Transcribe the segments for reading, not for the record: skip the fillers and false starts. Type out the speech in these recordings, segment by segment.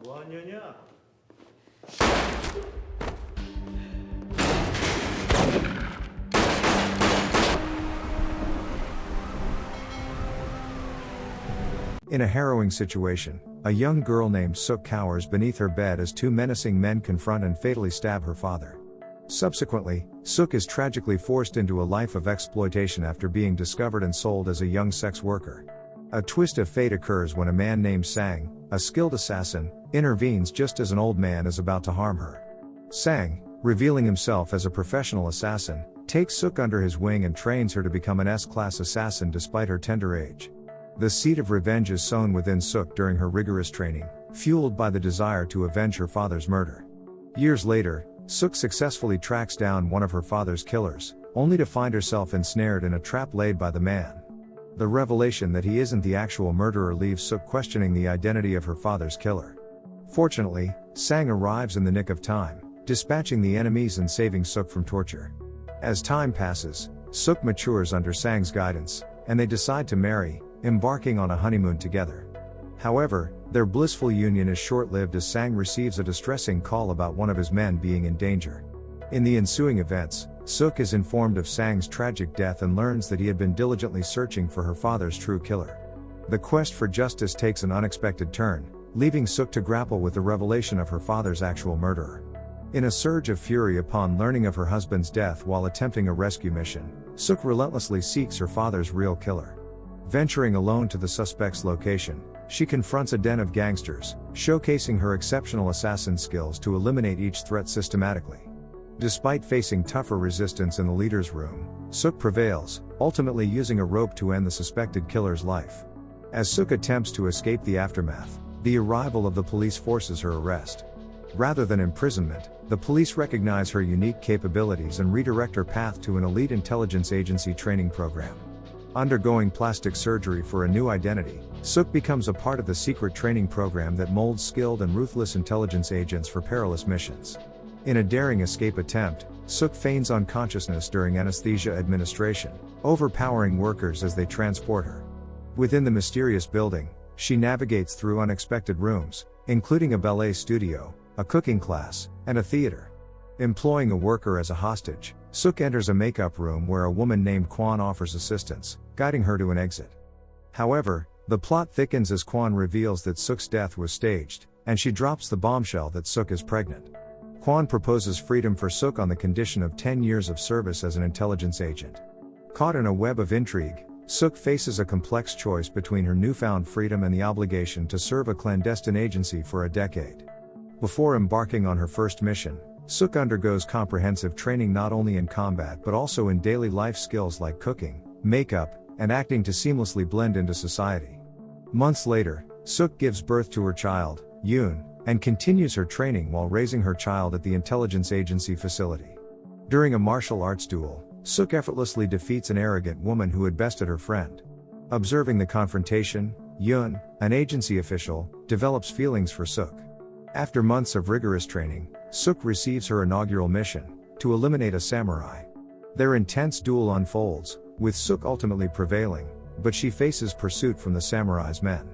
뭐하냐냐? In a harrowing situation, a young girl named Suk cowers beneath her bed as two menacing men confront and fatally stab her father. Subsequently, Suk is tragically forced into a life of exploitation after being discovered and sold as a young sex worker. A twist of fate occurs when a man named Sang, a skilled assassin, intervenes just as an old man is about to harm her. Sang, revealing himself as a professional assassin, takes Suk under his wing and trains her to become an S-class assassin despite her tender age. The seed of revenge is sown within Suk during her rigorous training, fueled by the desire to avenge her father's murder. Years later, Suk successfully tracks down one of her father's killers, only to find herself ensnared in a trap laid by the man. The revelation that he isn't the actual murderer leaves Suk questioning the identity of her father's killer. Fortunately, Sang arrives in the nick of time, dispatching the enemies and saving Suk from torture. As time passes, Suk matures under Sang's guidance, and they decide to marry, embarking on a honeymoon together. However, their blissful union is short-lived as Sang receives a distressing call about one of his men being in danger. In the ensuing events, Suk is informed of Sang's tragic death and learns that he had been diligently searching for her father's true killer. The quest for justice takes an unexpected turn, leaving Suk to grapple with the revelation of her father's actual murderer. In a surge of fury upon learning of her husband's death while attempting a rescue mission, Suk relentlessly seeks her father's real killer. Venturing alone to the suspect's location, she confronts a den of gangsters, showcasing her exceptional assassin skills to eliminate each threat systematically. Despite facing tougher resistance in the leader's room, Suk prevails, ultimately using a rope to end the suspected killer's life. As Suk attempts to escape the aftermath, the arrival of the police forces her arrest. Rather than imprisonment, the police recognize her unique capabilities and redirect her path to an elite intelligence agency training program. Undergoing plastic surgery for a new identity, Suk becomes a part of the secret training program that molds skilled and ruthless intelligence agents for perilous missions. In a daring escape attempt, Suk feigns unconsciousness during anesthesia administration, overpowering workers as they transport her. Within the mysterious building, she navigates through unexpected rooms, including a ballet studio, a cooking class, and a theater. Employing a worker as a hostage, Suk enters a makeup room where a woman named Kwon offers assistance, guiding her to an exit. However, the plot thickens as Kwon reveals that Suk's death was staged, and she drops the bombshell that Suk is pregnant. Kwon proposes freedom for Suk on the condition of 10 years of service as an intelligence agent. Caught in a web of intrigue, Suk faces a complex choice between her newfound freedom and the obligation to serve a clandestine agency for a decade. Before embarking on her first mission, Suk undergoes comprehensive training not only in combat but also in daily life skills like cooking, makeup, and acting to seamlessly blend into society. Months later, Suk gives birth to her child, Yoon, and continues her training while raising her child at the intelligence agency facility. During a martial arts duel, Suk effortlessly defeats an arrogant woman who had bested her friend. Observing the confrontation, Yoon, an agency official, develops feelings for Suk. After months of rigorous training, Suk receives her inaugural mission, to eliminate a samurai. Their intense duel unfolds, with Suk ultimately prevailing, but she faces pursuit from the samurai's men.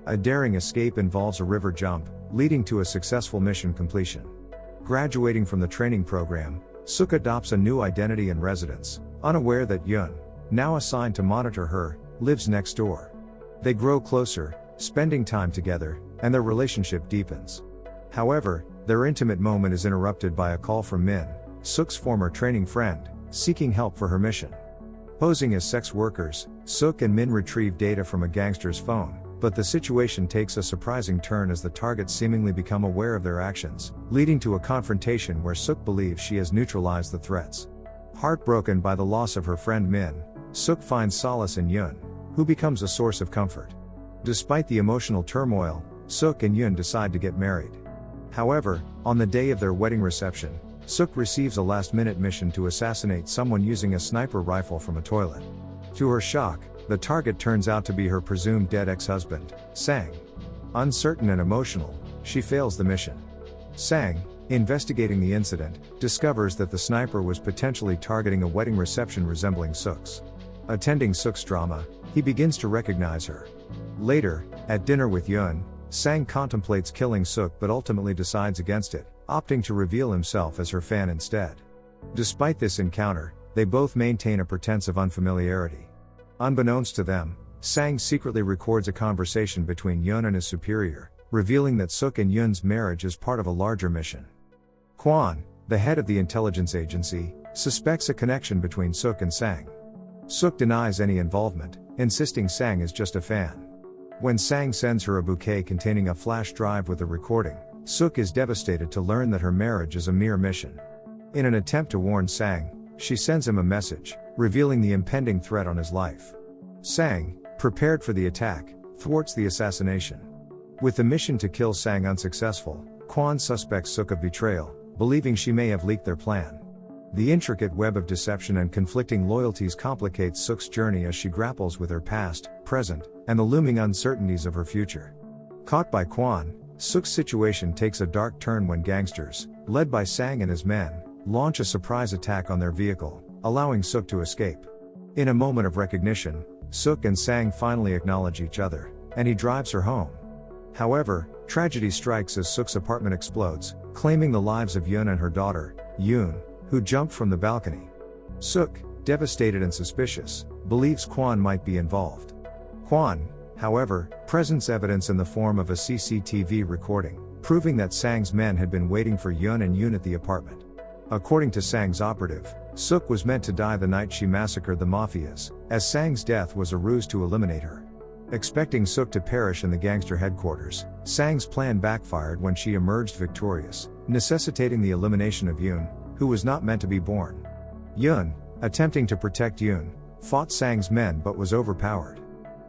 A daring escape involves a river jump, leading to a successful mission completion. Graduating from the training program, Suk adopts a new identity and residence, unaware that Yoon, now assigned to monitor her, lives next door. They grow closer, spending time together, and their relationship deepens. However, their intimate moment is interrupted by a call from Min, Suk's former training friend, seeking help for her mission. Posing as sex workers, Suk and Min retrieve data from a gangster's phone, but the situation takes a surprising turn as the targets seemingly become aware of their actions, leading to a confrontation where Suk believes she has neutralized the threats. Heartbroken by the loss of her friend Min, Suk finds solace in Yoon, who becomes a source of comfort. Despite the emotional turmoil, Suk and Yoon decide to get married. However, on the day of their wedding reception, Suk receives a last-minute mission to assassinate someone using a sniper rifle from a toilet. To her shock, the target turns out to be her presumed dead ex-husband, Sang. Uncertain and emotional, she fails the mission. Sang, investigating the incident, discovers that the sniper was potentially targeting a wedding reception resembling Suk's. Attending Suk's drama, he begins to recognize her. Later, at dinner with Yoon, Sang contemplates killing Suk but ultimately decides against it, opting to reveal himself as her fan instead. Despite this encounter, they both maintain a pretense of unfamiliarity. Unbeknownst to them, Sang secretly records a conversation between Yun and his superior, revealing that Suk and Yun's marriage is part of a larger mission. Kwon, the head of the intelligence agency, suspects a connection between Suk and Sang. Suk denies any involvement, insisting Sang is just a fan. When Sang sends her a bouquet containing a flash drive with a recording, Suk is devastated to learn that her marriage is a mere mission. In an attempt to warn Sang, she sends him a message, revealing the impending threat on his life. Sang, prepared for the attack, thwarts the assassination. With the mission to kill Sang unsuccessful, Kwon suspects Suk of betrayal, believing she may have leaked their plan. The intricate web of deception and conflicting loyalties complicates Suk's journey as she grapples with her past, present, and the looming uncertainties of her future. Caught by Kwon, Suk's situation takes a dark turn when gangsters, led by Sang and his men, launch a surprise attack on their vehicle, allowing Suk to escape. In a moment of recognition, Suk and Sang finally acknowledge each other, and he drives her home. However, tragedy strikes as Suk's apartment explodes, claiming the lives of Yun and her daughter, Yoon, who jumped from the balcony. Suk, devastated and suspicious, believes Kwon might be involved. Kwon, however, presents evidence in the form of a CCTV recording, proving that Sang's men had been waiting for Yun and Yoon at the apartment. According to Sang's operative, Suk was meant to die the night she massacred the mafias, as Sang's death was a ruse to eliminate her. Expecting Suk to perish in the gangster headquarters, Sang's plan backfired when she emerged victorious, necessitating the elimination of Yoon, who was not meant to be born. Yoon, attempting to protect Yoon, fought Sang's men but was overpowered.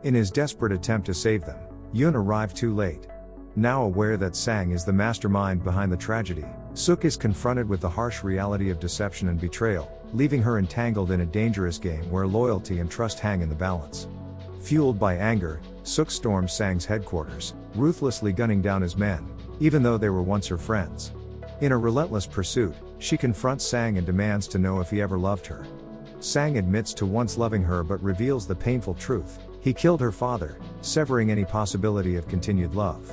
In his desperate attempt to save them, Yoon arrived too late. Now aware that Sang is the mastermind behind the tragedy, Suk is confronted with the harsh reality of deception and betrayal, leaving her entangled in a dangerous game where loyalty and trust hang in the balance. Fueled by anger, Suk storms Sang's headquarters, ruthlessly gunning down his men, even though they were once her friends. In a relentless pursuit, she confronts Sang and demands to know if he ever loved her. Sang admits to once loving her but reveals the painful truth: he killed her father, severing any possibility of continued love.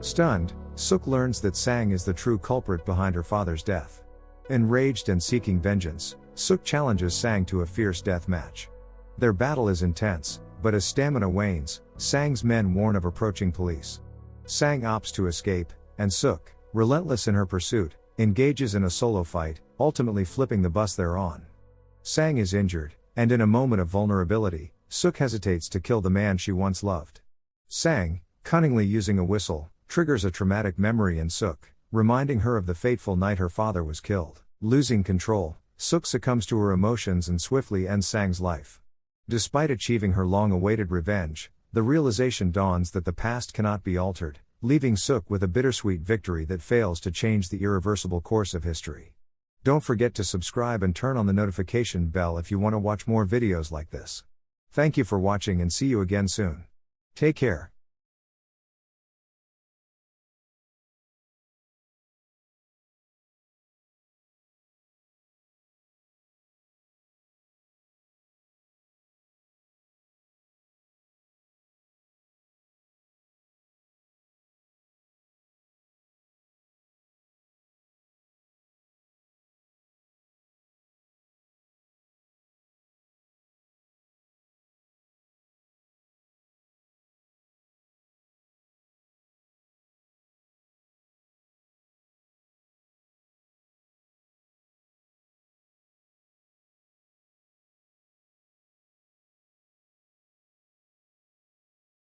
Stunned, Suk learns that Sang is the true culprit behind her father's death. Enraged and seeking vengeance, Suk challenges Sang to a fierce death match. Their battle is intense, but as stamina wanes, Sang's men warn of approaching police. Sang opts to escape, and Suk, relentless in her pursuit, engages in a solo fight, ultimately flipping the bus they're on. Sang is injured, and in a moment of vulnerability, Suk hesitates to kill the man she once loved. Sang, cunningly using a whistle, triggers a traumatic memory in Suk, reminding her of the fateful night her father was killed. Losing control, Suk succumbs to her emotions and swiftly ends Sang's life. Despite achieving her long-awaited revenge, the realization dawns that the past cannot be altered, leaving Suk with a bittersweet victory that fails to change the irreversible course of history. Don't forget to subscribe and turn on the notification bell if you want to watch more videos like this. Thank you for watching and see you again soon. Take care.